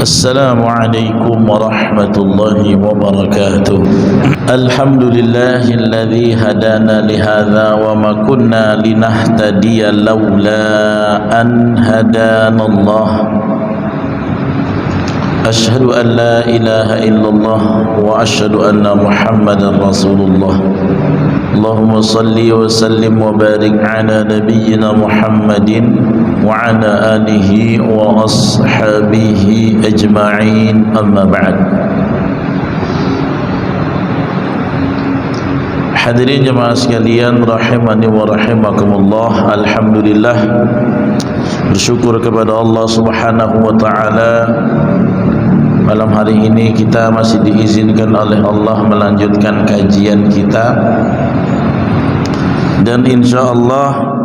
Assalamualaikum warahmatullahi wabarakatuh. Alhamdulillahilladzi hadana lihadza wa ma kunna linahtadiya laula an hadanallah. Asyhadu an la ilaha illallah wa asyhadu anna Muhammadan Rasulullah. Allahumma salli wa sallim wa barik ala nabiyyina Muhammadin wa ala alihi wa ashabihi ajma'in, amma ba'd. Hadirin jemaah sekalian rahimani wa rahimakumullah. Alhamdulillah, bersyukur kepada Allah Subhanahu wa taala, malam hari ini kita masih diizinkan oleh Allah melanjutkan kajian kita, dan insyaallah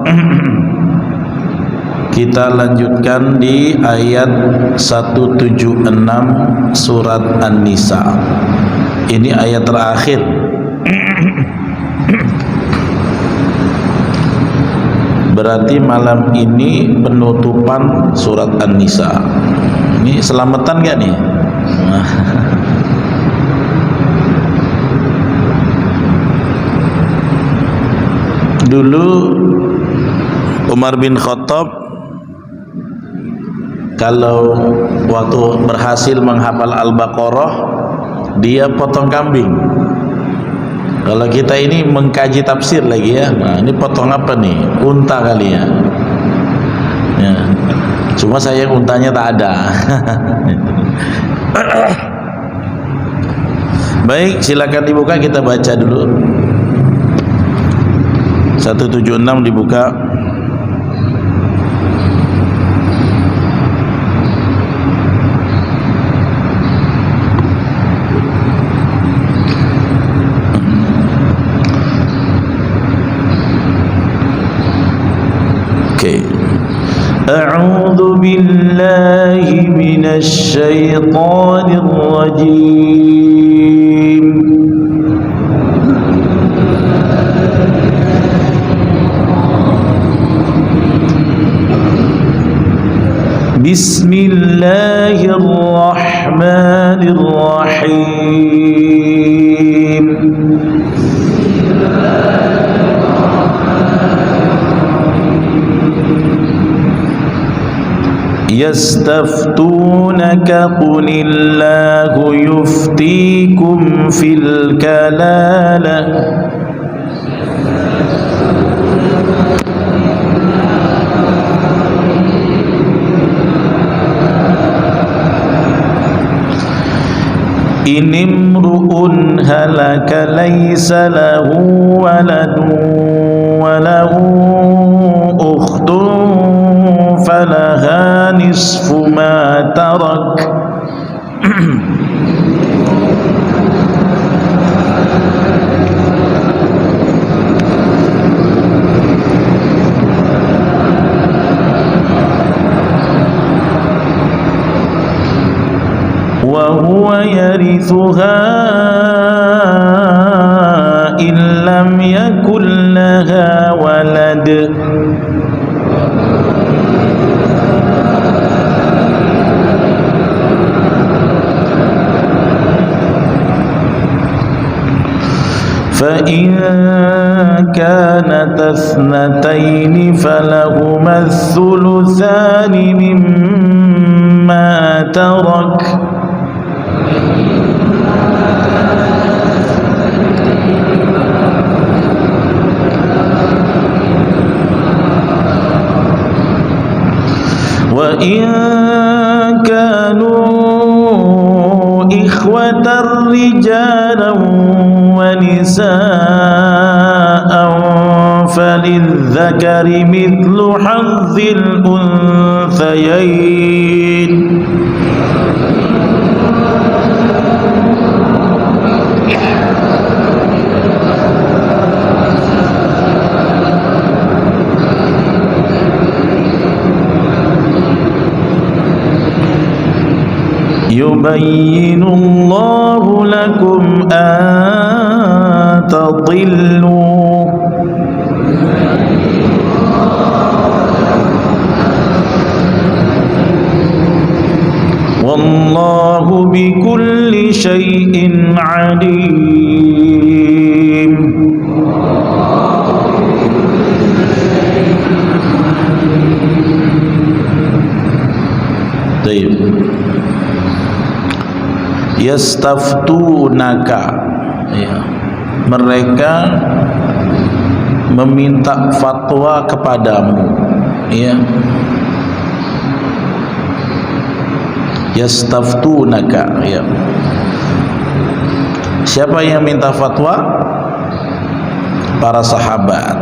kita lanjutkan di ayat 176 surat An-Nisa. Ini ayat terakhir. Berarti malam ini penutupan surat An-Nisa. Ini selamatan gak nih? Dulu Umar bin Khattab kalau waktu berhasil menghafal Al-Baqarah, dia potong kambing. Kalau kita ini mengkaji tafsir lagi ya, nah ini potong apa nih? Unta kali ya. Ya. Cuma sayang untanya tak ada. Baik, silakan dibuka, kita baca dulu. 176 dibuka. A'udzu billahi minasy syaithanir rajim. Bismillahirrahmanirrahim. Yastaftunaka qulillahu yuftikum fil kalalah. In imru'un halaka laysa lahu waladun wa lahu ukhtun falaha nisfu ma tarak. wa huwa yarithuha in lam yakul laha walad. فإن كانت اثنتين فلهما الثلثان مما ترك. وإن كانوا إخوة رجالا ونساء فللذكر مثل حظ الأنثيين. يبين الله لكم أن تضلوا. والله syai'in alim. Baik. Yastaftunaka, ya, mereka meminta fatwa kepadamu, ya. Yastaftunaka, ya. Siapa yang minta fatwa? Para sahabat,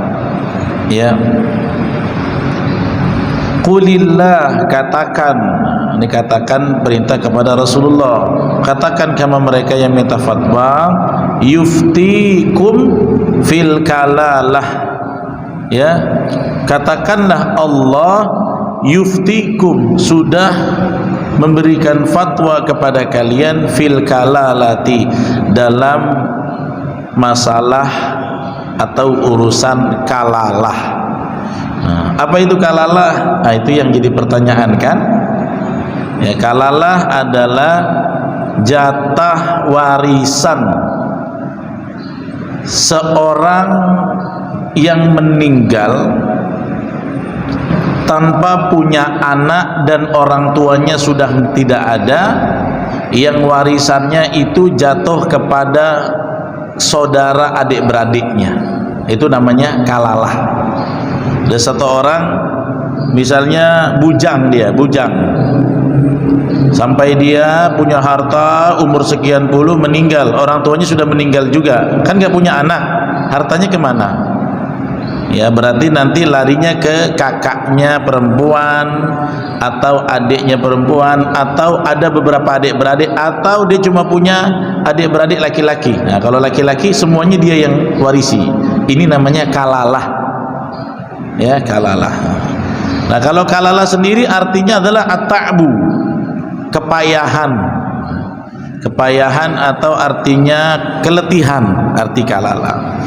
ya. Qulillah, katakan, ini katakan perintah kepada Rasulullah, katakan kepada mereka yang minta fatwa, yuftikum fil kalalah, ya, katakanlah Allah yuftikum, sudah memberikan fatwa kepada kalian, fil kalalati, dalam masalah atau urusan kalalah. Nah, apa itu kalalah? Nah, itu yang jadi pertanyaan kan? Ya, kalalah adalah jatah warisan seorang yang meninggal tanpa punya anak dan orang tuanya sudah tidak ada, yang warisannya itu jatuh kepada saudara adik-beradiknya. Itu namanya kalalah. Ada satu orang, misalnya bujang, dia bujang, sampai dia punya harta umur sekian puluh, meninggal, orang tuanya sudah meninggal juga, kan gak punya anak, hartanya kemana? Ya, berarti nanti larinya ke kakaknya perempuan atau adiknya perempuan, atau ada beberapa adik-beradik, atau dia cuma punya adik-beradik laki-laki. Nah, kalau laki-laki semuanya dia yang warisi. Ini namanya kalalah. Ya, kalalah. Nah, kalau kalalah sendiri artinya adalah at-ta'bu, kepayahan. Kepayahan atau artinya keletihan, arti kalalah.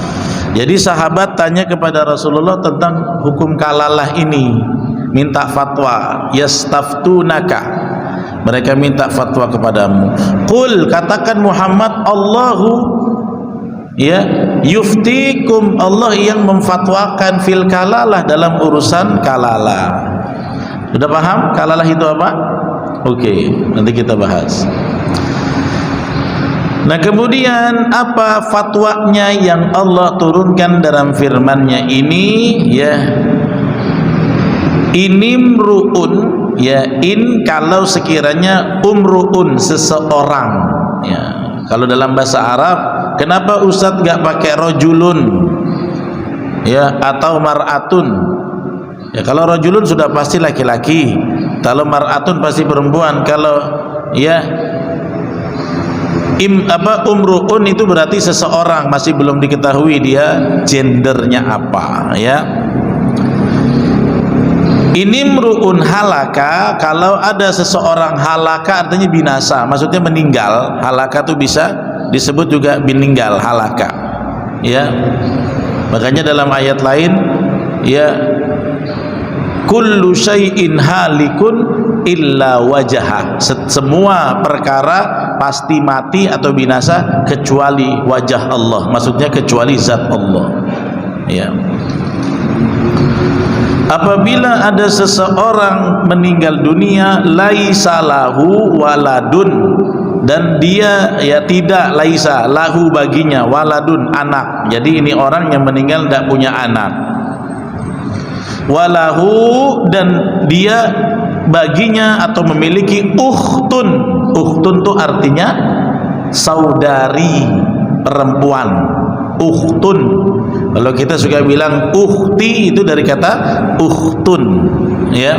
Jadi sahabat tanya kepada Rasulullah tentang hukum kalalah ini, minta fatwa. Yastaftunaka, mereka minta fatwa kepadamu. Qul, katakan Muhammad, Allahu, ya, yuftikum, Allah yang memfatwakan fil kalalah, dalam urusan kalalah. Sudah paham kalalah itu apa? Oke, nanti kita bahas. Nah, kemudian apa fatwanya yang Allah turunkan dalam firman-Nya ini, ya? Inimruun, ya, in kalau sekiranya umruun, seseorang, ya. Kalau dalam bahasa Arab, kenapa Ustadz gak pakai rojulun, ya, atau mar'atun? Ya, kalau rojulun sudah pasti laki-laki, kalau mar'atun pasti perempuan. Kalau, ya, umruun itu berarti seseorang, masih belum diketahui dia gendernya apa, ya. Inimruun halaka, kalau ada seseorang halaka artinya binasa, maksudnya meninggal. Halaka itu bisa disebut juga meninggal, halaka, ya. Makanya dalam ayat lain, ya, kullu syai'in halikun illa wajah, semua perkara pasti mati atau binasa kecuali wajah Allah, maksudnya kecuali zat Allah, ya. Apabila ada seseorang meninggal dunia, laisa lahu waladun, dan dia, ya, tidak, laisa lahu, baginya, waladun, anak. Jadi ini orang yang meninggal tidak punya anak. Walahu, dan dia baginya atau memiliki ukhtun. Ukhtun itu artinya saudari perempuan. Ukhtun. Kalau kita suka bilang ukhti, itu dari kata ukhtun, ya.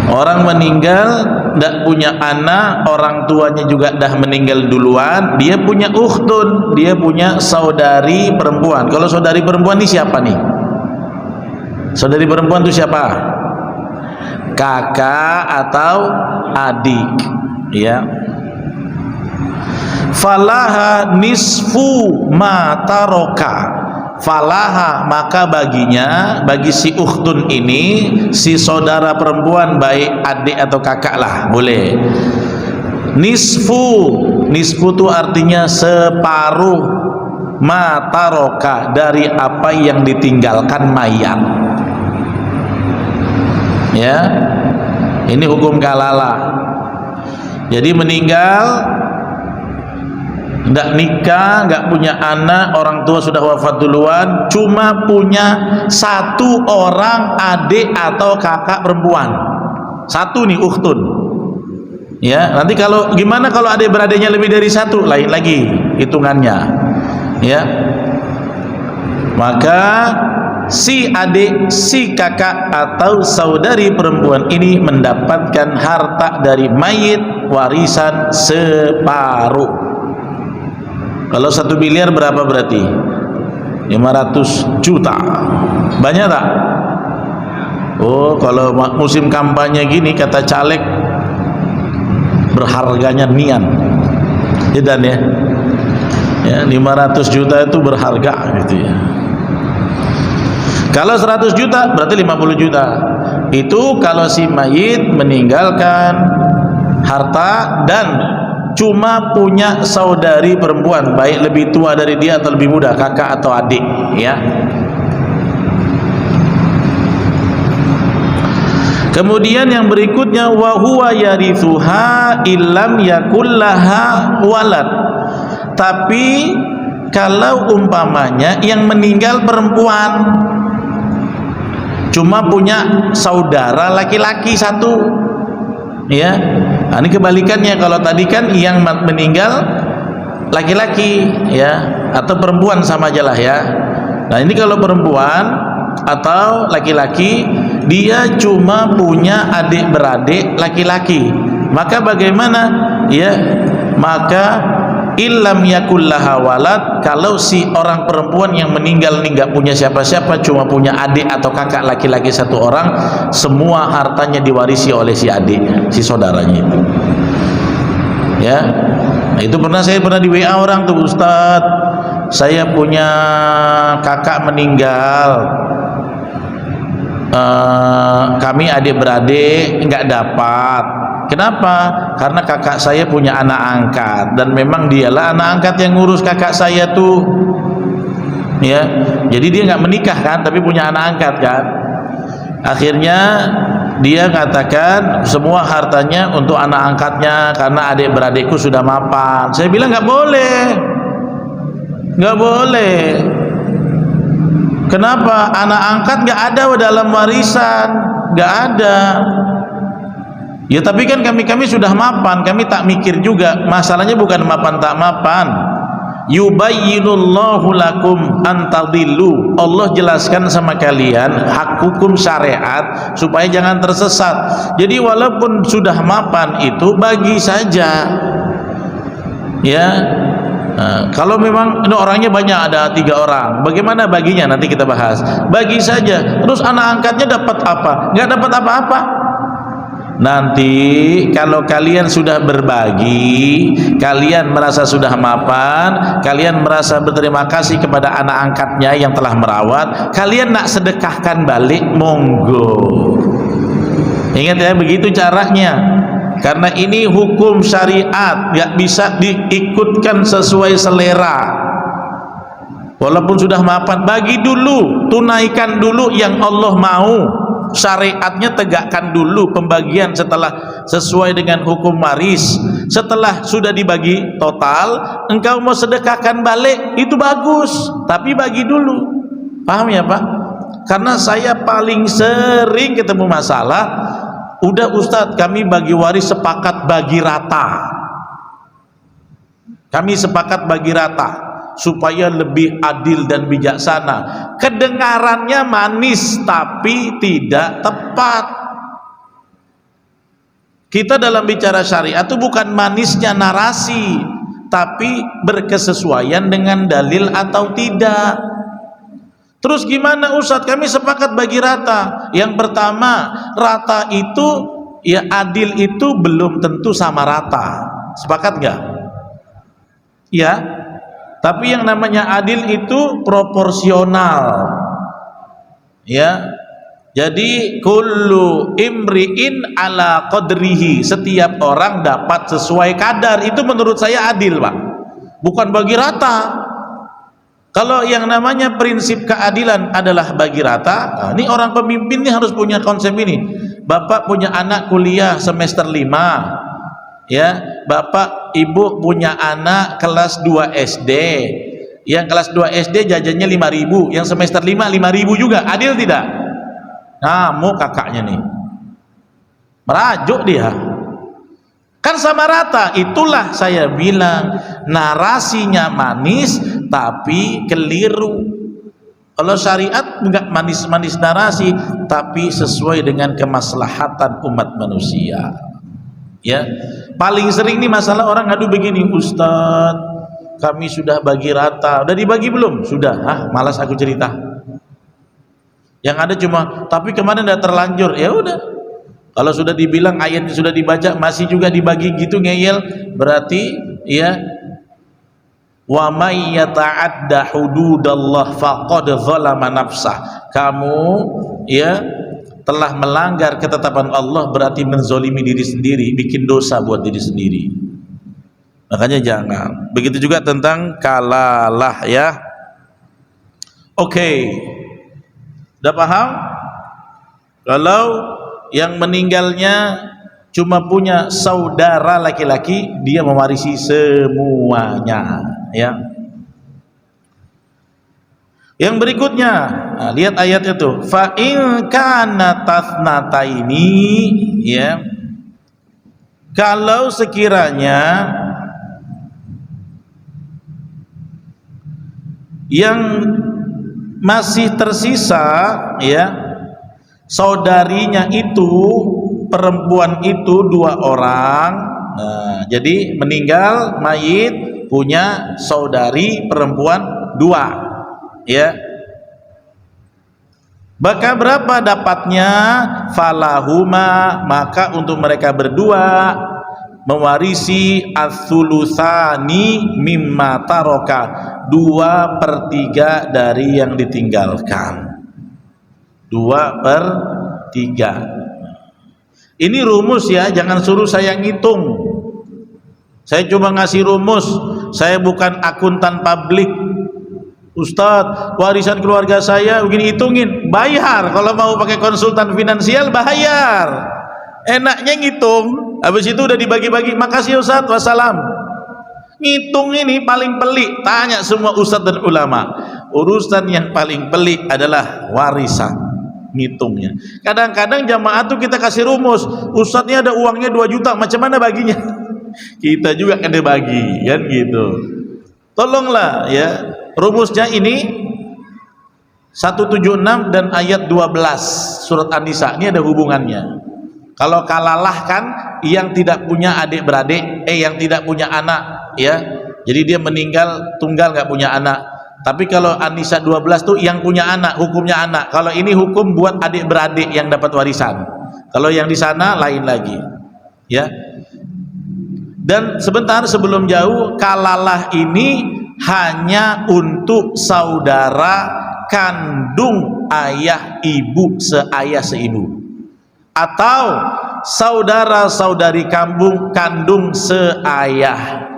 Orang meninggal tidak punya anak, orang tuanya juga dah meninggal duluan, dia punya ukhtun, dia punya saudari perempuan. Kalau saudari perempuan ini siapa nih? Saudari perempuan itu siapa? Kakak atau adik, ya. Falaha nisfu ma taroka, falaha, maka baginya, bagi si ukhtun ini, si saudara perempuan, baik adik atau kakak lah boleh, Nisfu itu artinya separuh, mataroka dari apa yang ditinggalkan mayat. Ya, ini hukum kalalah. Jadi meninggal, nggak nikah, nggak punya anak, orang tua sudah wafat duluan, cuma punya satu orang adik atau kakak perempuan, satu nih, ukhtun. Ya, nanti kalau gimana kalau adik beradiknya lebih dari satu, lain lagi hitungannya. Ya, maka si adik, si kakak atau saudari perempuan ini mendapatkan harta dari mayit warisan separuh. Kalau 1 miliar berapa berarti? 500 juta. Banyak tak? Oh, kalau musim kampanye gini kata caleg, berharganya nian. Dan ya, 500 juta itu berharga gitu ya. Kalau 100 juta berarti 50 juta. Itu kalau si mayit meninggalkan harta dan cuma punya saudari perempuan, baik lebih tua dari dia atau lebih muda, kakak atau adik, ya. Kemudian yang berikutnya, wa huwa yarithuha illam yakullaha walad. Tapi kalau umpamanya yang meninggal perempuan cuma punya saudara laki-laki satu, ya. Nah, ini kebalikannya. Kalau tadi kan yang meninggal laki-laki, ya, atau perempuan sama aja lah, ya. Nah, ini kalau perempuan atau laki-laki, dia cuma punya adik beradik laki-laki, maka bagaimana? Ya, maka illam yakullaha walad, kalau si orang perempuan yang meninggal ini nggak punya siapa-siapa, cuma punya adik atau kakak laki-laki satu orang, semua hartanya diwarisi oleh si adik, si saudaranya itu. Ya, nah, itu saya pernah di WA orang tuh, Ustadz, saya punya kakak meninggal, kami adik beradik nggak dapat. Kenapa? Karena kakak saya punya anak angkat dan memang dialah anak angkat yang ngurus kakak saya tuh, ya. Jadi dia nggak menikah kan, tapi punya anak angkat kan. Akhirnya dia katakan semua hartanya untuk anak angkatnya karena adik beradikku sudah mapan. Saya bilang nggak boleh, nggak boleh. Kenapa? Anak angkat nggak ada dalam warisan, nggak ada. Ya tapi kan kami sudah mapan, kami tak mikir juga. Masalahnya bukan mapan tak mapan. Yubayyinullahu lakum antadillu. Allah jelaskan sama kalian hak hukum syariat supaya jangan tersesat. Jadi walaupun sudah mapan itu bagi saja. Ya. Nah, kalau memang ini orangnya banyak, ada 3 orang, bagaimana baginya? Nanti kita bahas. Bagi saja. Terus anak angkatnya dapat apa? Nggak dapat apa-apa. Nanti kalau kalian sudah berbagi, kalian merasa sudah mapan, kalian merasa berterima kasih kepada anak angkatnya yang telah merawat, kalian nak sedekahkan balik, monggo. Ingat ya, begitu caranya. Karena ini hukum syariat, nggak bisa diikutkan sesuai selera. Walaupun sudah mapan, bagi dulu, tunaikan dulu yang Allah mau. Syariatnya tegakkan dulu pembagian setelah sesuai dengan hukum waris. Setelah sudah dibagi total, engkau mau sedekahkan balik, itu bagus, tapi bagi dulu. Paham ya Pak? Karena saya paling sering ketemu masalah, udah Ustadz kami bagi waris sepakat bagi rata, kami sepakat bagi rata supaya lebih adil dan bijaksana. Kedengarannya manis tapi tidak tepat. Kita dalam bicara syariat itu bukan manisnya narasi, tapi berkesesuaian dengan dalil atau tidak. Terus gimana Ustadz? Kami sepakat bagi rata. Yang pertama, rata itu, ya adil itu belum tentu sama rata. Sepakat nggak? Ya. Tapi yang namanya adil itu proporsional, ya. Jadi kullu imri'in ala qadrihi, setiap orang dapat sesuai kadar. Itu menurut saya adil, Pak, bukan bagi rata. Kalau yang namanya prinsip keadilan adalah bagi rata, nah, ini orang pemimpin ini harus punya konsep ini. Bapak punya anak kuliah semester 5, ya, bapak ibu punya anak kelas 2 SD, yang kelas 2 SD jajannya 5.000, yang semester 5 5.000 juga, adil tidak? Mau kakaknya nih merajuk dia, kan sama rata. Itulah saya bilang narasinya manis tapi keliru. Kalau syariat enggak manis-manis narasi, tapi sesuai dengan kemaslahatan umat manusia. Ya, paling sering nih masalah orang ngadu begini, Ustadz kami sudah bagi rata. Udah dibagi belum? Sudah. Malas aku cerita. Yang ada cuma tapi kemarin udah terlanjur. Ya udah, kalau sudah dibilang ayatnya sudah dibaca masih juga dibagi gitu ngeyel, berarti ya wa may yata'adda hududallah faqad zalama nafsah. Kamu ya telah melanggar ketetapan Allah, berarti menzolimi diri sendiri, bikin dosa buat diri sendiri. Makanya jangan. Begitu juga tentang kalalah ya. Oke. Udah paham? Kalau yang meninggalnya cuma punya saudara laki-laki, dia mewarisi semuanya, ya. Yang berikutnya, nah, lihat ayat itu, fa in kana tathnataini, ya. Kalau sekiranya yang masih tersisa, ya, saudarinya itu perempuan itu 2 orang. Nah, jadi meninggal mayit punya saudari perempuan 2, ya. Maka berapa dapatnya? Falahuma, maka untuk mereka berdua mewarisi ats-tsulutsani mimma taroka, 2/3 dari yang ditinggalkan. 2/3. Ini rumus ya, jangan suruh saya ngitung. Saya cuma ngasih rumus, saya bukan akuntan publik. Ustadz, warisan keluarga saya begini, hitungin, bayar. Kalau mau pakai konsultan finansial bayar. Enaknya ngitung, habis itu udah dibagi-bagi, makasih Ustadz, wassalam. Ngitung ini paling pelik, tanya semua ustadz dan ulama. Urusan yang paling pelik adalah warisan, ngitungnya. Kadang-kadang jamaah tuh kita kasih rumus, ustadznya ada uangnya 2 juta, macam mana baginya? Kita juga kena bagi, kan gitu. Tolonglah ya, rumusnya ini 176 dan ayat 12 surat An-Nisa, ini ada hubungannya. Kalau kalalah kan yang tidak punya adik-beradik, yang tidak punya anak, ya. Jadi dia meninggal tunggal, nggak punya anak. Tapi kalau An-Nisa 12 tuh yang punya anak, hukumnya anak. Kalau ini hukum buat adik-beradik yang dapat warisan. Kalau yang di sana lain lagi, ya. Dan sebentar sebelum jauh, kalalah ini hanya untuk saudara kandung ayah ibu seayah seibu, atau saudara-saudari kandung seayah.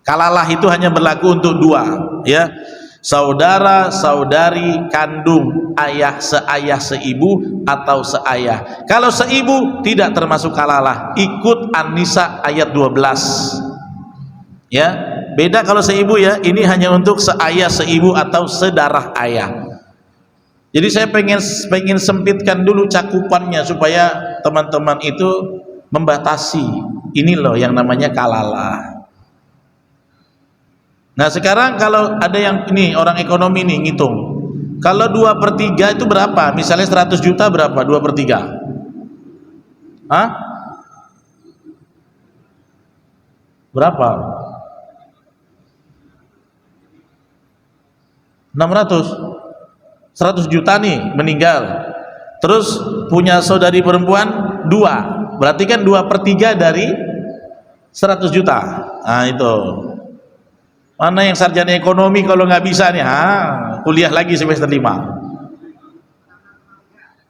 Kalalah itu hanya berlaku untuk 2, ya. Saudara-saudari kandung ayah seayah seibu atau seayah. Kalau seibu tidak termasuk kalalah, ikut An-Nisa ayat 12. Ya, beda kalau seibu ya, ini hanya untuk seayah seibu atau sedarah ayah. Jadi saya pengen sempitkan dulu cakupannya supaya teman-teman itu membatasi. Ini loh yang namanya kalalah. Nah sekarang kalau ada yang ini orang ekonomi nih ngitung, kalau 2/3 itu berapa? Misalnya 100 juta berapa? 2/3? Hah? Berapa? 600. 100 juta nih meninggal, terus punya saudari perempuan 2, berarti kan 2/3 dari 100 juta. Nah itu, mana yang sarjana ekonomi kalau nggak bisa nih, kuliah lagi semester 5.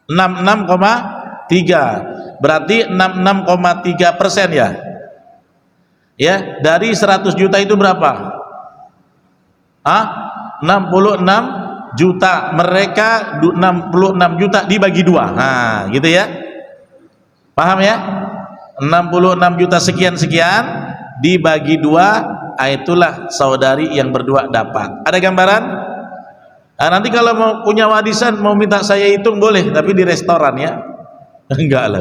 66,3. Berarti 66,3% ya. Ya, dari 100 juta itu berapa? 66 juta. Mereka 66 juta dibagi 2. Nah, gitu ya. Paham ya? 66 juta sekian-sekian dibagi 2, itulah saudari yang berdua dapat. Ada gambaran? Nah, nanti kalau mau punya warisan, mau minta saya hitung boleh, tapi di restoran ya. Enggak lah,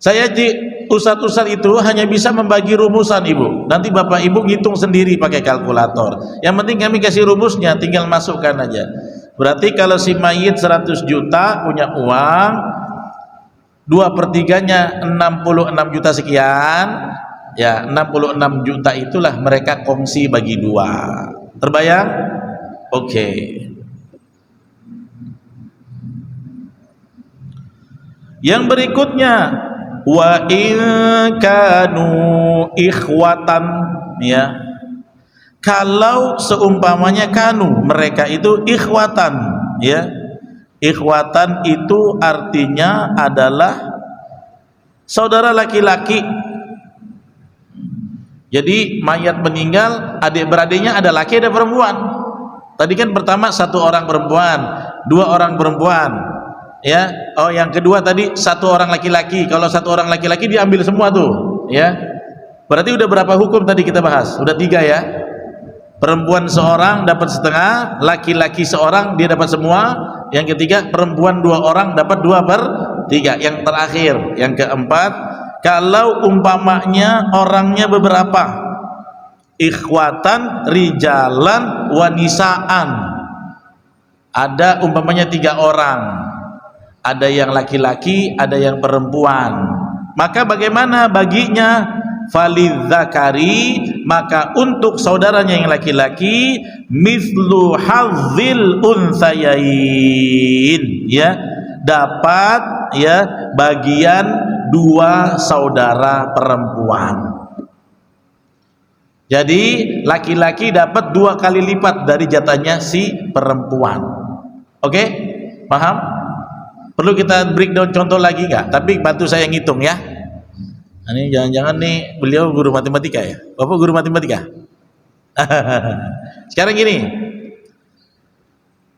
saya di ustadz-ustadz itu hanya bisa membagi rumusan, Ibu. Nanti Bapak Ibu ngitung sendiri pakai kalkulator. Yang penting kami kasih rumusnya, tinggal masukkan aja. Berarti kalau si mayit 100 juta punya uang, 2/3-nya 66 juta sekian, ya 66 juta itulah mereka kongsi bagi 2. Terbayang? Oke. Yang berikutnya, wa in kanu ikhwatan, ya. Kalau seumpamanya kanu, mereka itu ikhwatan, ya. Ikhwatan itu artinya adalah saudara laki-laki. Jadi mayat meninggal, adik-beradiknya ada laki ada perempuan. Tadi kan pertama 1 orang perempuan, 2 orang perempuan, ya. Oh, yang kedua tadi 1 orang laki-laki. Kalau 1 orang laki-laki diambil semua tuh, ya. Berarti udah berapa hukum tadi kita bahas? Udah 3 ya. Perempuan seorang dapat setengah, laki-laki seorang dia dapat semua. Yang ketiga, perempuan 2 orang dapat 2/3. Yang terakhir, yang keempat, kalau umpamanya orangnya beberapa, ikhwatan, rijalan, wanisaan, ada umpamanya 3 orang, ada yang laki-laki, ada yang perempuan, maka bagaimana baginya? Falidzakari, maka untuk saudaranya yang laki-laki, mithlu hadzil unsayain, ya, dapat ya bagian 2 saudara perempuan. Jadi laki-laki dapat 2 kali lipat dari jatahnya si perempuan. Oke? Paham? Perlu kita breakdown contoh lagi nggak? Tapi bantu saya ngitung ya. Ini jangan-jangan nih beliau guru matematika ya? Bapak guru matematika? Sekarang gini,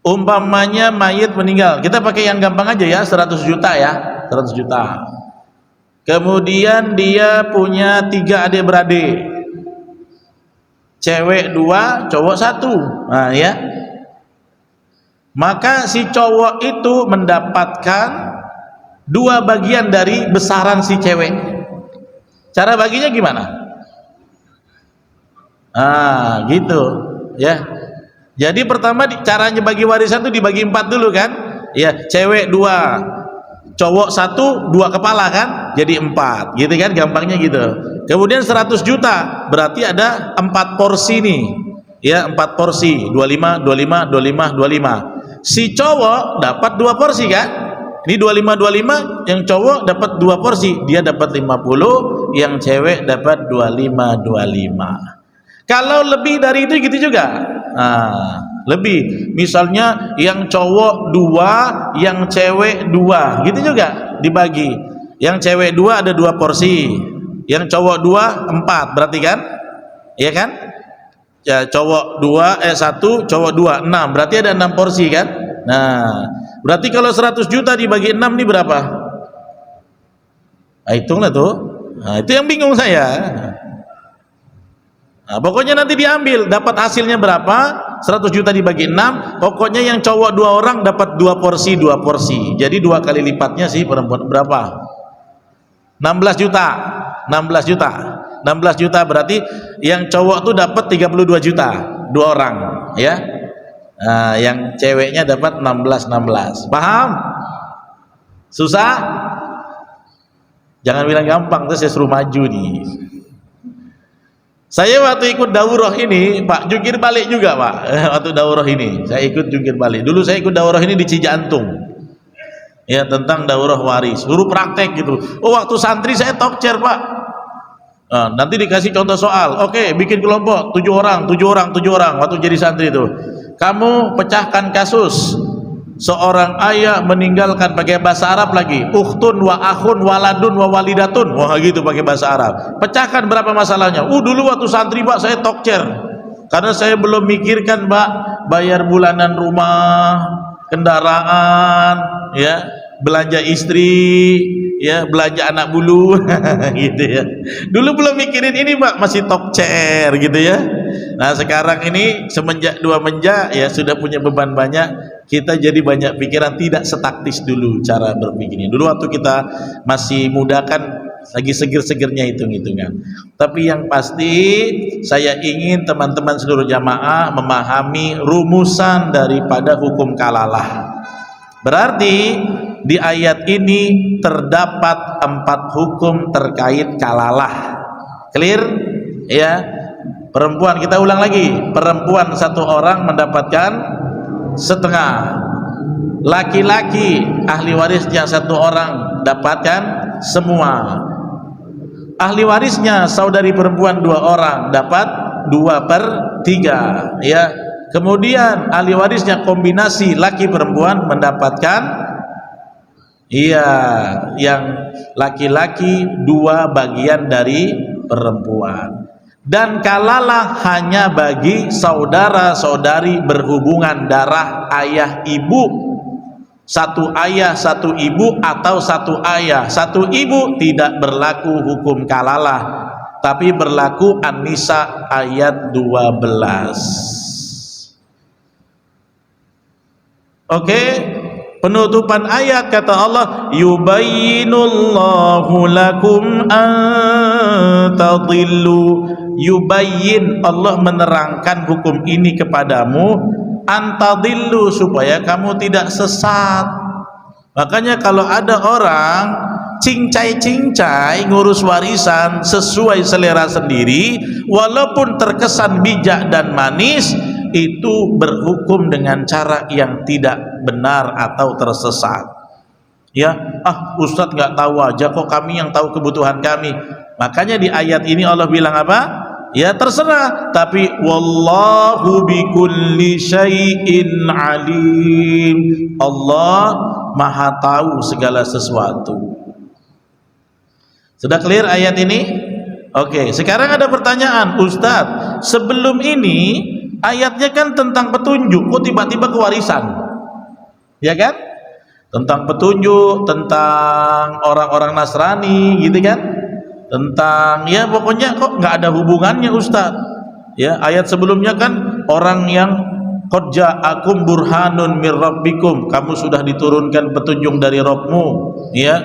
umpamanya mayit meninggal, kita pakai yang gampang aja ya, 100 juta ya, 100 juta. Kemudian dia punya 3 adik-beradik, cewek 2, cowok 1. Nah ya, maka si cowok itu mendapatkan 2 bagian dari besaran si cewek. Cara baginya gimana? Gitu ya. Jadi pertama caranya bagi warisan itu dibagi 4 dulu kan? Ya, cewek 2, cowok 1, 2 kepala kan? Jadi 4, gitu kan? Gampangnya gitu. Kemudian 100 juta, berarti ada 4 porsi nih. Ya, 4 porsi, 25, 25, 25, 25. Si cowok dapat 2 porsi kan? Ini 25 yang cowok dapat 2 porsi, dia dapat 50, yang cewek dapat 25. Kalau lebih dari itu gitu juga. Lebih. Misalnya yang cowok 2, yang cewek 2, gitu juga dibagi. Yang cewek 2 ada 2 porsi, yang cowok 2 4, berarti kan? Iya kan? Ya, cowok 1, cowok 2 6, berarti ada 6 porsi kan? Nah, berarti kalau 100 juta dibagi 6 ini berapa? Hitunglah tuh. Itu yang bingung saya. Pokoknya nanti diambil, dapat hasilnya berapa? 100 juta dibagi 6, pokoknya yang cowok 2 orang dapat 2 porsi, 2 porsi. Jadi 2 kali lipatnya sih perempuan berapa? 16 juta. 16 juta. 16 juta berarti yang cowok tuh dapat 32 juta, 2 orang, ya. Yang ceweknya dapat 16. Paham? Susah? Jangan bilang gampang, terus saya suruh maju nih. Saya waktu ikut daurah ini, Pak, jungkir balik juga, Pak. Waktu daurah ini, saya ikut jungkir balik. Dulu saya ikut daurah ini di Cijantung. Ya, tentang daurah waris. Suruh praktek gitu. Oh, waktu santri saya talk chair, Pak. Nanti dikasih contoh soal. Oke, bikin kelompok 7 orang. Waktu jadi santri itu. Kamu pecahkan kasus Seorang ayah meninggalkan, pakai bahasa Arab lagi, ukhtun wa akhun waladun wa walidatun, wah gitu pakai bahasa Arab. Pecahkan berapa masalahnya. Dulu waktu santri Pak saya tokcer, karena saya belum mikirkan Pak bayar bulanan rumah, kendaraan, ya, belanja istri, ya, belanja anak bulu gitu ya. Dulu belum mikirin ini Pak, masih tokcer gitu ya. Nah sekarang ini semenjak 2 menja ya sudah punya beban banyak, kita jadi banyak pikiran, tidak setaktis dulu cara berpikirnya. Dulu waktu kita masih muda kan lagi seger-segernya hitung-hitungan. Tapi yang pasti saya ingin teman-teman seluruh jamaah memahami rumusan daripada hukum kalalah. Berarti di ayat ini terdapat 4 hukum terkait kalalah. Clear? Ya. Perempuan, kita ulang lagi. Perempuan 1 orang mendapatkan setengah. Laki-laki ahli warisnya 1 orang dapatkan semua. Ahli warisnya saudari perempuan 2 orang dapat 2/3, ya. Kemudian ahli warisnya kombinasi laki perempuan mendapatkan, iya, yang laki-laki 2 bagian dari perempuan. Dan kalalah hanya bagi saudara-saudari berhubungan darah ayah ibu, 1 ayah 1 ibu atau 1 ayah 1 ibu, tidak berlaku hukum kalalah, tapi berlaku An-Nisa ayat 12. Oke, penutupan ayat kata Allah, yubayyinullahu lakum an tadillu. Yubayyin, Allah menerangkan hukum ini kepadamu, antadillu, supaya kamu tidak sesat. Makanya kalau ada orang cincai-cincai ngurus warisan sesuai selera sendiri, walaupun terkesan bijak dan manis, itu berhukum dengan cara yang tidak benar atau tersesat. Ya, Ustadz nggak tahu aja kok, kami yang tahu kebutuhan kami. Makanya di ayat ini Allah bilang apa? Ya terserah, tapi wallahu bikulli syai'in alim. Allah maha tahu segala sesuatu. Sudah clear ayat ini? Oke, sekarang ada pertanyaan, Ustadz, sebelum ini ayatnya kan tentang petunjuk, kok tiba-tiba kewarisan? Ya kan? Tentang petunjuk, tentang orang-orang Nasrani gitu kan? Tentang, ya pokoknya kok nggak ada hubungannya Ustadz. Ya, ayat sebelumnya kan orang yang qad ja'akum burhanun mir rabbikum, kamu sudah diturunkan petunjuk dari Rabbmu, ya.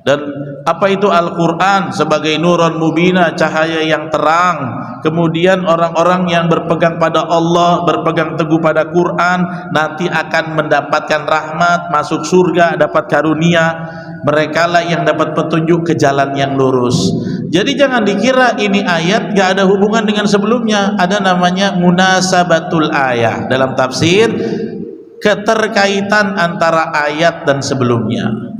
Dan apa itu Al-Quran? Sebagai nurun mubina, cahaya yang terang. Kemudian orang-orang yang berpegang pada Allah, berpegang teguh pada Quran, nanti akan mendapatkan rahmat, masuk surga, dapat karunia. Mereka lah yang dapat petunjuk ke jalan yang lurus. Jadi jangan dikira ini ayat gak ada hubungan dengan sebelumnya. Ada namanya munasabatul ayat dalam tafsir, keterkaitan antara ayat dan sebelumnya.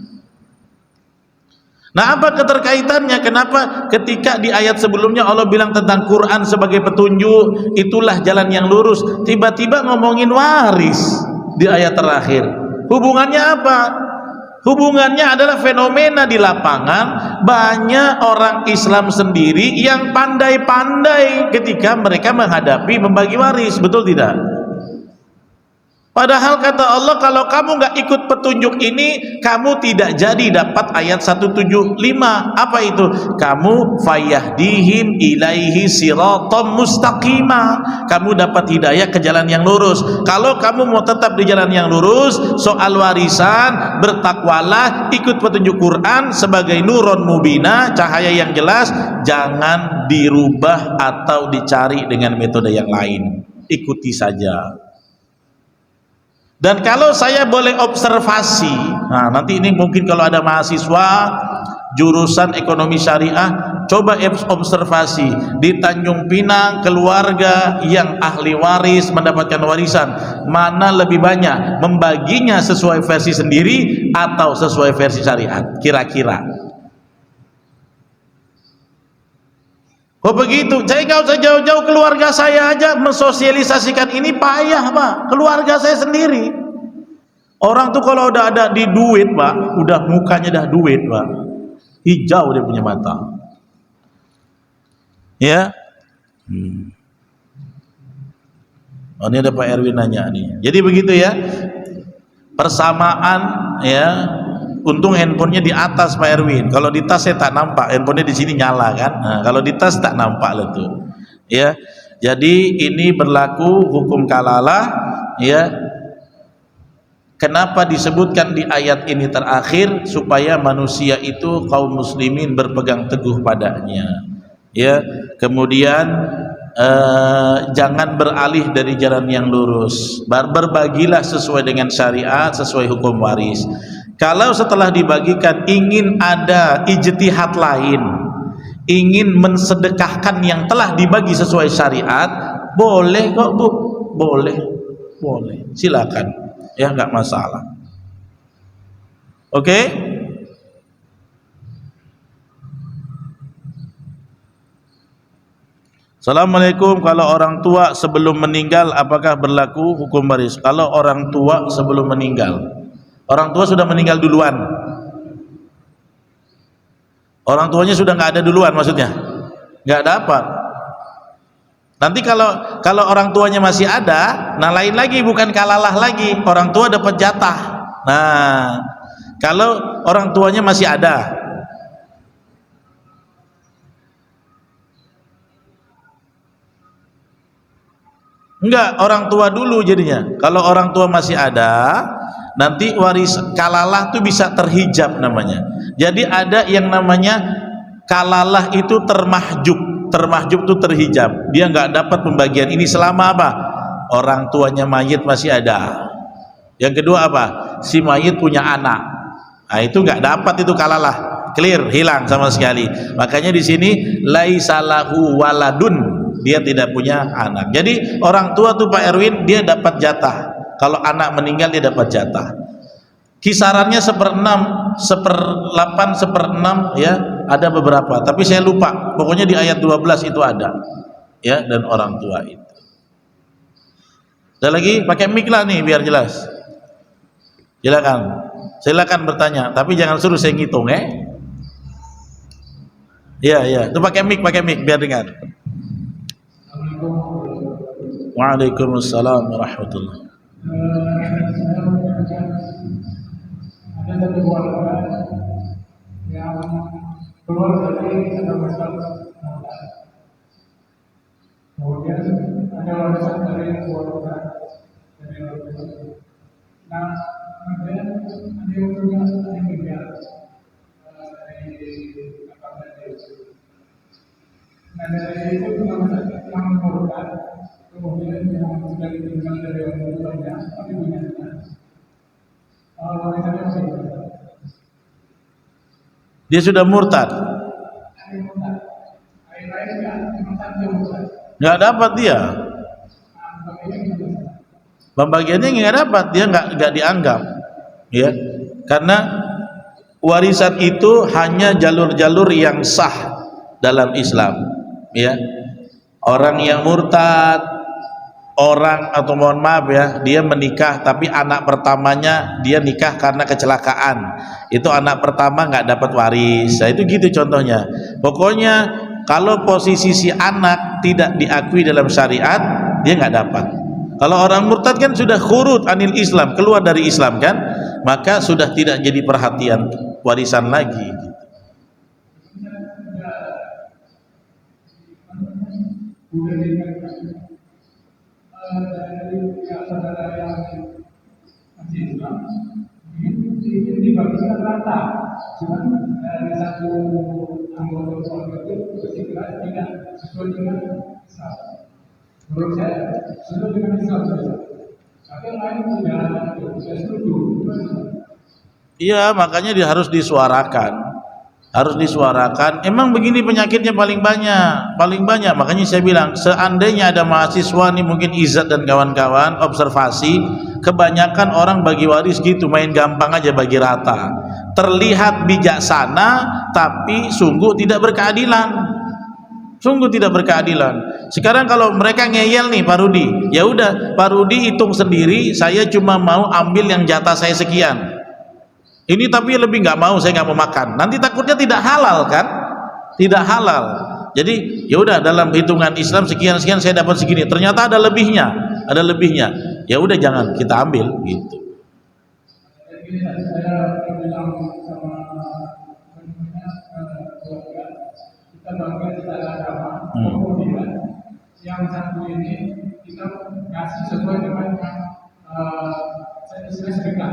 Nah, apa keterkaitannya? Kenapa ketika di ayat sebelumnya Allah bilang tentang Quran sebagai petunjuk, itulah jalan yang lurus, tiba-tiba ngomongin waris di ayat terakhir? Hubungannya apa? Hubungannya adalah fenomena di lapangan, banyak orang Islam sendiri yang pandai-pandai ketika mereka menghadapi membagi waris, betul tidak? Padahal kata Allah, kalau kamu nggak ikut petunjuk ini, kamu tidak jadi dapat ayat 175. Apa itu? Kamu fayahdihim ilaihi siratam mustaqimah. Kamu dapat hidayah ke jalan yang lurus. Kalau kamu mau tetap di jalan yang lurus, soal warisan, bertakwalah, ikut petunjuk Quran sebagai nurun mubina, cahaya yang jelas, jangan dirubah atau dicari dengan metode yang lain. Ikuti saja. Dan kalau saya boleh observasi, nah nanti ini mungkin kalau ada mahasiswa jurusan ekonomi syariah, coba observasi di Tanjung Pinang, keluarga yang ahli waris mendapatkan warisan, mana lebih banyak membaginya sesuai versi sendiri atau sesuai versi syariat, kira-kira? Oh begitu, saya nggak usah jauh-jauh, keluarga saya aja mensosialisasikan ini payah Pak, keluarga saya sendiri. Orang tuh kalau udah ada di duit, Pak, udah mukanya dah duit, Pak, hijau dia punya mata. Ya. Oh, ini ada Pak Erwin nanya nih. Jadi begitu ya. Persamaan ya. Untung handphonenya di atas Pak Erwin. Kalau di tas saya tak nampak. Handphonenya di sini nyala kan. Nah, kalau di tas tak nampak lah tuh. Ya. Jadi ini berlaku hukum kalalah ya. Kenapa disebutkan di ayat ini terakhir? Supaya manusia itu kaum muslimin berpegang teguh padanya. Ya. Kemudian jangan beralih dari jalan yang lurus. Berbagilah sesuai dengan syariat, sesuai hukum waris. Kalau setelah dibagikan ingin ada ijtihad lain, ingin mensedekahkan yang telah dibagi sesuai syariat, boleh kok Bu, boleh, silakan, ya nggak masalah. Oke? Assalamualaikum, kalau orang tua sebelum meninggal apakah berlaku hukum waris? Kalau orang tua sebelum meninggal, orang tua sudah meninggal duluan, orang tuanya sudah nggak ada duluan, maksudnya nggak dapat. Nanti kalau orang tuanya masih ada, nah lain lagi, bukan kalalah lagi, orang tua dapat jatah. Nah kalau orang tuanya masih ada, enggak, orang tua dulu jadinya. Kalau orang tua masih ada, nanti waris kalalah itu bisa terhijab namanya. Jadi ada yang namanya kalalah itu termahjub. Termahjub itu terhijab. Dia nggak dapat pembagian ini selama apa? Orang tuanya mayit masih ada. Yang kedua apa? Si mayit punya anak. Nah, itu nggak dapat itu kalalah. Clear, hilang sama sekali. Makanya di sini laisalahu waladun. Dia tidak punya anak. Jadi orang tua tuh Pak Erwin, dia dapat jatah. Kalau anak meninggal dia dapat jatah. Kisarannya 1/6, 1/8, 1/6 ya, ada beberapa. Tapi saya lupa. Pokoknya di ayat 12 itu ada. Ya, dan orang tua itu. Ada lagi? Pakai mic lah nih biar jelas. Silakan bertanya. Tapi jangan suruh saya ngitung ya. Ya. Itu pakai mic biar dengar. Waalaikumsalam warahmatullahi. Ada satu keluarga yang keluar dari kemudian ada warisan dari keluarga dari nah kemudian ada yang punya dari nah dari itu yang mengurutkan kemudian yang sudah ditinggal dari orang tuanya tapi punya warisannya masih dia sudah murtad, nggak dapat dia pembagiannya, nggak dapat dia, nggak dianggap ya, karena warisan itu hanya jalur-jalur yang sah dalam Islam ya. Orang yang murtad, orang atau mohon maaf ya, dia menikah tapi anak pertamanya dia nikah karena kecelakaan, itu anak pertama nggak dapat waris. Nah, itu gitu contohnya. Pokoknya kalau posisi si anak tidak diakui dalam syariat, dia nggak dapat. Kalau orang murtad kan sudah khurud anil Islam, keluar dari Islam kan, maka sudah tidak jadi perhatian warisan lagi. dari saudara yang masih Islam itu dibagikan rata, cuman dari satu anggota keluarga itu bersikap tidak sesuai dengan Islam. Menurut saya sesuai dengan Islam saja. Tapi yang lain tidak setuju. Iya, makanya dia harus disuarakan. Harus disuarakan. Emang begini penyakitnya paling banyak. Makanya saya bilang, seandainya ada mahasiswa nih, mungkin Izzat dan kawan-kawan observasi, kebanyakan orang bagi waris gitu, main gampang aja bagi rata. Terlihat bijaksana tapi sungguh tidak berkeadilan. Sungguh tidak berkeadilan. Sekarang kalau mereka ngeyel nih Pak Rudi, ya udah Pak Rudi hitung sendiri, saya cuma mau ambil yang jatah saya sekian. Ini tapi lebih nggak mau, saya nggak mau makan. Nanti takutnya tidak halal kan? Tidak halal. Jadi ya udah dalam hitungan Islam sekian sekian saya dapat segini. Ternyata ada lebihnya, ada lebihnya. Ya udah jangan kita ambil gitu. Jadi saya bilang sama keluarga, kita bangga secara agama, kemudian yang satu ini kita kasih sesuai dengan sesuai sedekah.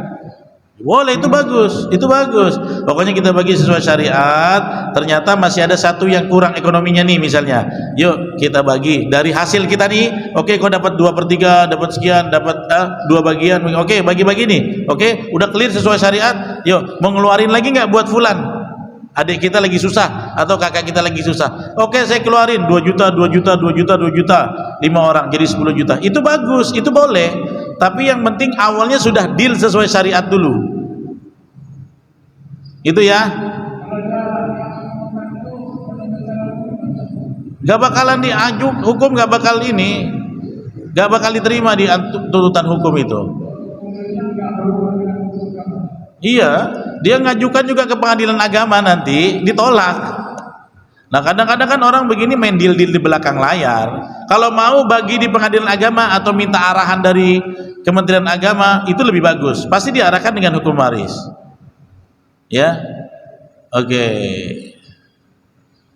Boleh, itu bagus, itu bagus. Pokoknya kita bagi sesuai syariat. Ternyata masih ada satu yang kurang ekonominya nih misalnya. Yuk kita bagi dari hasil kita nih. Oke, kau dapat 2/3, dapat sekian, dapat 2 bagian. Oke, bagi-bagi nih. Oke, udah clear sesuai syariat. Yuk, mau ngeluarin lagi nggak buat fulan? Adik kita lagi susah atau kakak kita lagi susah. Oke, saya keluarin 2 juta, 2 juta, 2 juta, 2 juta. 5 orang jadi 10 juta. Itu bagus, itu boleh. Tapi yang penting awalnya sudah deal sesuai syariat dulu. Itu ya. Gak bakalan diajuk hukum, gak bakal ini, gak bakal diterima di tuntutan hukum itu. Iya, dia ngajukan juga ke pengadilan agama, nanti ditolak. Nah kadang-kadang kan orang begini main deal-deal di belakang layar. Kalau mau bagi di pengadilan agama atau minta arahan dari Kementerian Agama, itu lebih bagus. Pasti diarahkan dengan hukum waris. Ya, oke.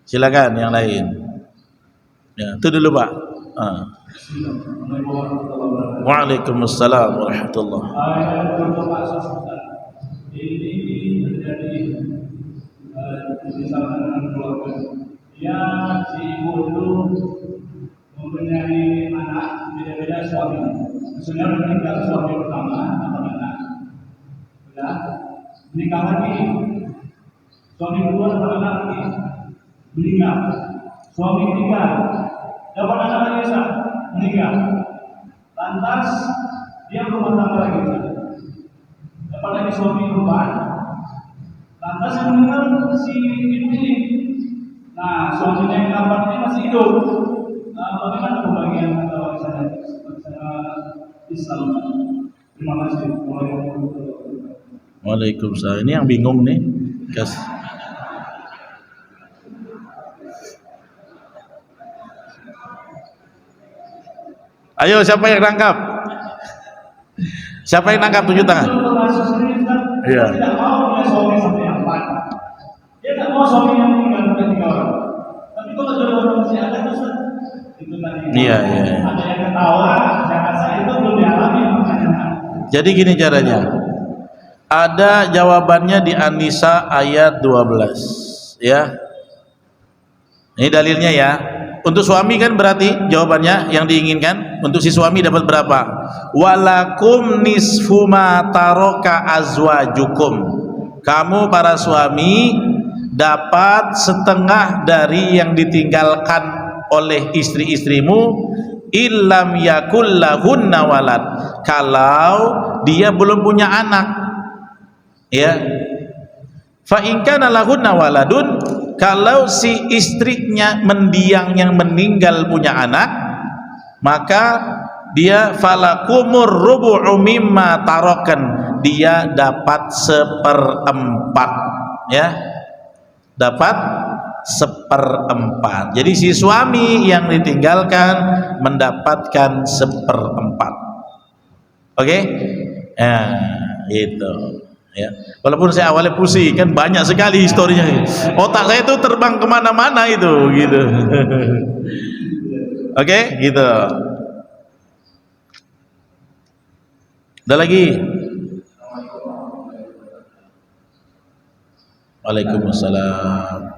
Silakan yang lain. Ya, itu dulu Pak. Waalaikumsalam warahmatullahi wabarakatuh. Ini terjadi misalkan dengan keluarga. Ya, si ibu itu mempunyai anak beda-beda suami. Sudah meninggal suami pertama atau anak. Sudah menikah lagi. Suami kedua dapat anak lagi. Meninggal. Suami ketiga dapat anak lagi meninggal. Lantas dia berumah tangga lagi. Dapat lagi suami perubahan. Lantas yang meninggal si ibu ini. Nah, suaminya yang dapat ini masih hidup. Nah, bagaimana pembagian sana Islam? Terima kasih. Waalaikumsalam. Ini yang bingung nih. Ayo, siapa yang nangkap? Siapa yang nangkap, tunjuk tangan? Iya. Tidak mau punya suami seperti apa? Dia tidak mau suami yang meninggal bukan 3 orang. Tapi kalau jodoh masih ada itu tadi. Iya. Ada yang ketawa, saya rasa itu belum dialami makanya. Jadi gini caranya. Ada jawabannya di An-Nisa ayat 12, ya. Ini dalilnya ya. Untuk suami kan berarti jawabannya yang diinginkan. Untuk si suami dapat berapa? Walakum nisfu ma taraka azwajukum. Kamu para suami dapat setengah dari yang ditinggalkan oleh istri-istrimu, illam yakul lahunna walad. Kalau dia belum punya anak, ya. Fa in kana lahunna waladun, kalau si istrinya mendiang yang meninggal punya anak, maka dia falakumur rubu'u mimma tarokan, dia dapat 1/4, ya, dapat 1/4. Jadi si suami yang ditinggalkan mendapatkan 1/4. Oke? Itu. Ya. Walaupun saya awalnya pusing, kan banyak sekali historinya. Otak saya itu terbang kemana-mana itu, gitu. Oke, gitu. Ada lagi? Waalaikumsalam.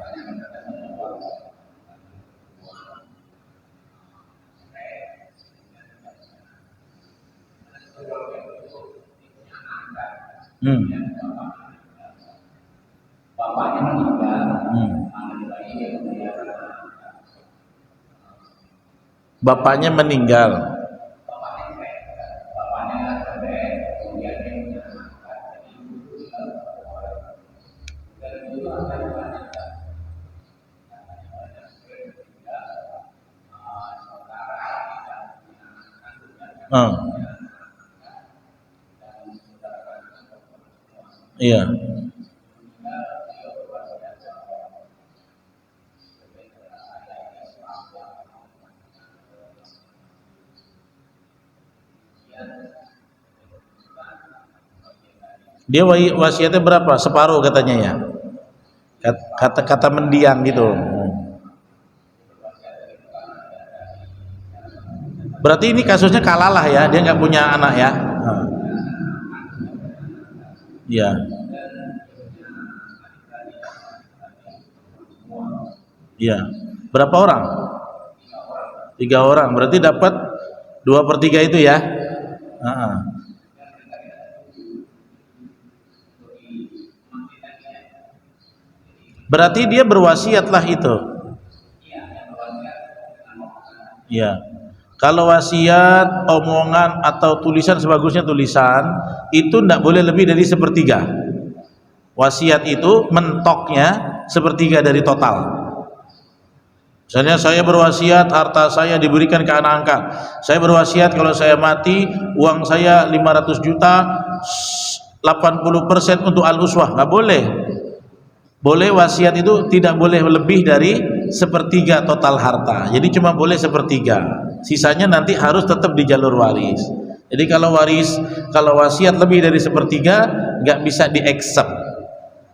Bapaknya meninggal. Bapaknya meninggal. Ah, iya. Dia wasiatnya berapa? Separuh katanya ya. Kata mendiang gitu. Berarti ini kasusnya kalalah ya, dia nggak punya anak ya. Ah, iya. Iya. Berapa orang? 3 orang. Berarti dapat 2/3 itu ya. Ah, berarti dia berwasiatlah itu. Ya. Kalau wasiat, omongan atau tulisan, sebagusnya tulisan, itu tidak boleh lebih dari sepertiga. Wasiat itu mentoknya sepertiga dari total. Misalnya saya berwasiat harta saya diberikan ke anak angkat. Saya berwasiat kalau saya mati uang saya 500 juta, 80% untuk al-uswah. Nggak boleh. Boleh wasiat itu tidak boleh lebih dari sepertiga total harta. Jadi cuma boleh sepertiga. Sisanya nanti harus tetap di jalur waris. Jadi kalau wasiat lebih dari sepertiga nggak bisa di-accept,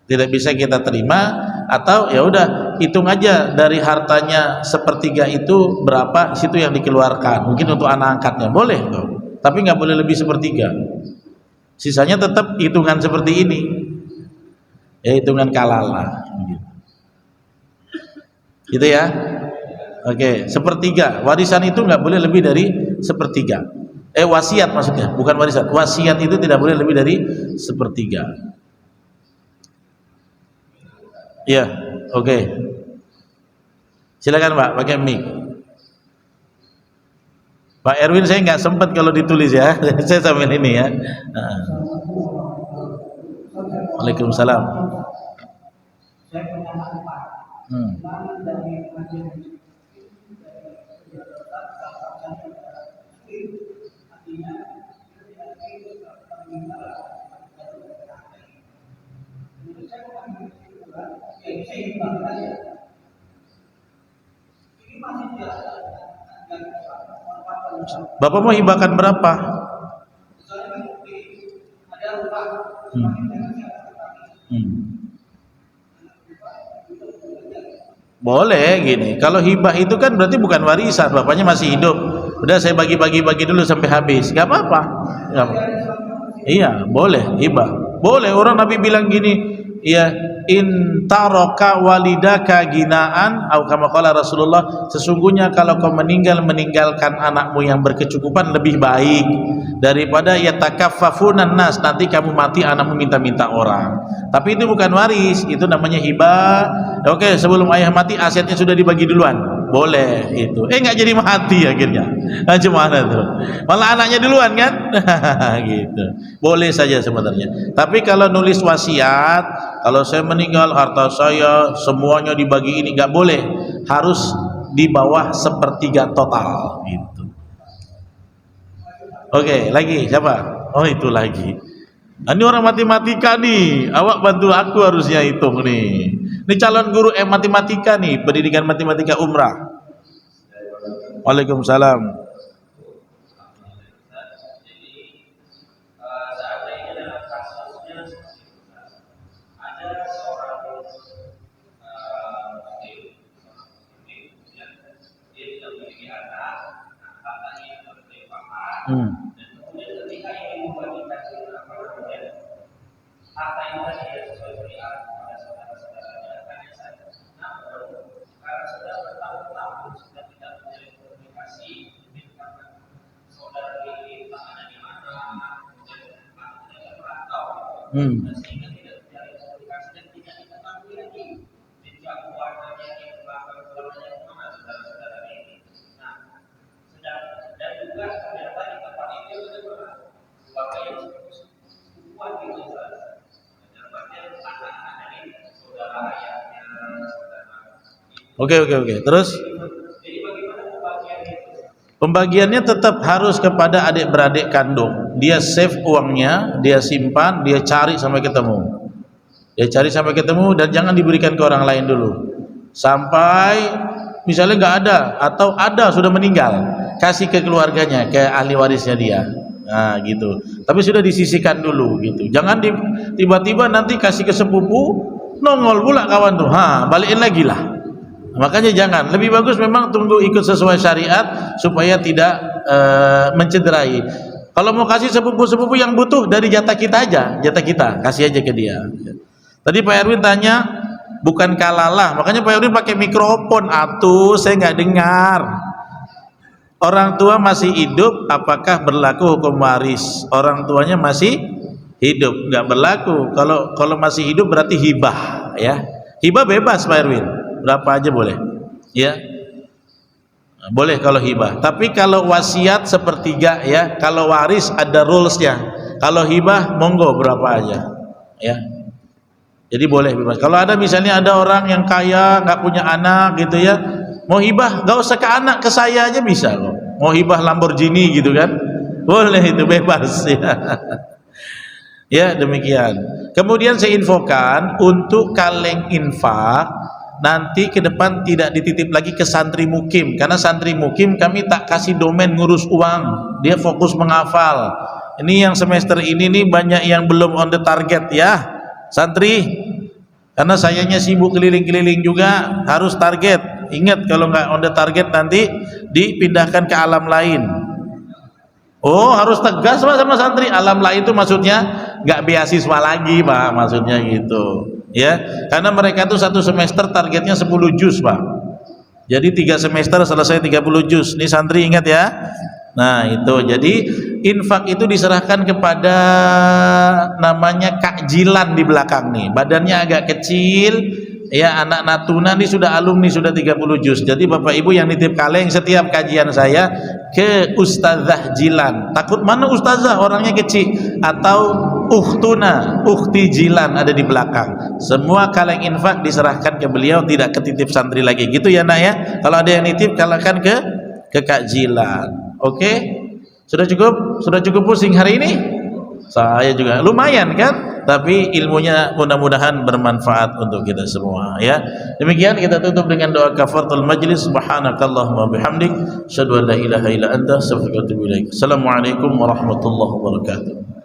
tidak bisa kita terima. Atau ya udah hitung aja dari hartanya sepertiga itu berapa, situ yang dikeluarkan. Mungkin untuk anak angkatnya boleh tuh, tapi nggak boleh lebih sepertiga. Sisanya tetap hitungan seperti ini, ya hitungan kalalah. Gitu ya. Oke, sepertiga warisan itu nggak boleh lebih dari sepertiga. Wasiat maksudnya, bukan warisan. Wasiat itu tidak boleh lebih dari sepertiga. Iya, oke. Silakan Pak, pakai mic. Pak Erwin saya nggak sempat kalau ditulis ya, saya sambil ini ya. Waalaikumsalam. Hmm. Bapak mau hibahkan berapa? Hmm. Hmm. Boleh gini. Kalau hibah itu kan berarti bukan warisan, bapaknya masih hidup. Udah saya bagi dulu sampai habis. Gak apa-apa. Iya, boleh hibah. Boleh, orang Nabi bilang gini, ya in taraka walidaka ginaan atau kama qala Rasulullah, sesungguhnya kalau kau meninggalkan anakmu yang berkecukupan lebih baik daripada yatakaffafunan nas, nanti kamu mati anakmu minta-minta orang. Tapi itu bukan waris, itu namanya hibah. Oke, sebelum ayah mati asetnya sudah dibagi duluan. Boleh itu. Nggak jadi mati akhirnya. Nah, gimana tuh? Malah anaknya duluan kan? Gitu. Boleh saja sebenarnya. Tapi kalau nulis wasiat, kalau saya meninggal harta saya semuanya dibagi ini, nggak boleh. Harus di bawah sepertiga total gitu. Oke, lagi siapa? Oh, itu lagi. Ini orang matematika nih. Awak bantu aku harusnya hitung nih. Ini calon guru matematika nih, pendidikan matematika umrah. Waalaikumsalam. Hmm. Hmm. Oke. Terus? Pembagiannya tetap harus kepada adik-beradik kandung. Dia save uangnya, dia simpan, dia cari sampai ketemu. Dia cari sampai ketemu dan jangan diberikan ke orang lain dulu. Sampai misalnya nggak ada atau ada sudah meninggal, kasih ke keluarganya, ke ahli warisnya dia. Nah, gitu. Tapi sudah disisihkan dulu gitu. Jangan tiba-tiba nanti kasih ke sepupu, nongol pula kawan tuh. Balikin lagi lah. Makanya jangan, lebih bagus memang tunggu ikut sesuai syariat supaya tidak mencederai. Kalau mau kasih sepupu-sepupu yang butuh dari jatah kita aja, jatah kita kasih aja ke dia. Tadi Pak Erwin tanya, bukan kalalah, makanya Pak Erwin pakai mikrofon, atuh saya nggak dengar. Orang tua masih hidup, apakah berlaku hukum waris? Orang tuanya masih hidup, nggak berlaku. Kalau masih hidup berarti hibah, ya. Hibah bebas Pak Erwin. Berapa aja boleh, ya, boleh kalau hibah. Tapi kalau wasiat sepertiga, ya, kalau waris ada rulesnya. Kalau hibah monggo berapa aja, ya. Jadi boleh bebas. Kalau ada misalnya ada orang yang kaya nggak punya anak gitu ya, mau hibah nggak usah ke anak, ke saya aja bisa kok. Mau hibah Lamborghini gitu kan, boleh, itu bebas ya. Ya demikian. Kemudian saya infokan untuk kaleng infak nanti ke depan tidak dititip lagi ke santri mukim, karena santri mukim kami tak kasih domain ngurus uang, dia fokus menghafal. Ini yang semester ini nih banyak yang belum on the target ya santri, karena sayanya sibuk keliling-keliling juga, harus target. Ingat kalau nggak on the target nanti dipindahkan ke alam lain. Oh harus tegas Pak sama santri. Alam lain itu maksudnya nggak beasiswa lagi Pak, maksudnya gitu ya, karena mereka tuh satu semester targetnya 10 juz Pak, jadi 3 semester selesai 30 juz. Ini santri ingat ya. Nah itu, jadi infak itu diserahkan kepada namanya Kak Jilan di belakang nih, badannya agak kecil ya, anak Natuna nih sudah alumni, sudah 30 juz. Jadi Bapak Ibu yang nitip kaleng setiap kajian saya ke Ustazah Jilan, takut mana Ustazah orangnya kecil, atau Ukhtuna, Ukhti Jilan ada di belakang. Semua kaleng infak diserahkan ke beliau, tidak ketitip santri lagi gitu ya nak ya. Kalau ada yang nitip kalahkan ke Kak Jilan. Oke, sudah cukup pusing hari ini. Saya juga lumayan kan, tapi ilmunya mudah-mudahan bermanfaat untuk kita semua ya. Demikian kita tutup dengan doa kafaratul majlis. Subhanakallahumma bihamdik, asyhadu an la ilaha illa anta, astaghfiruka wa atubu ilaik. Assalamualaikum warahmatullahi wabarakatuh.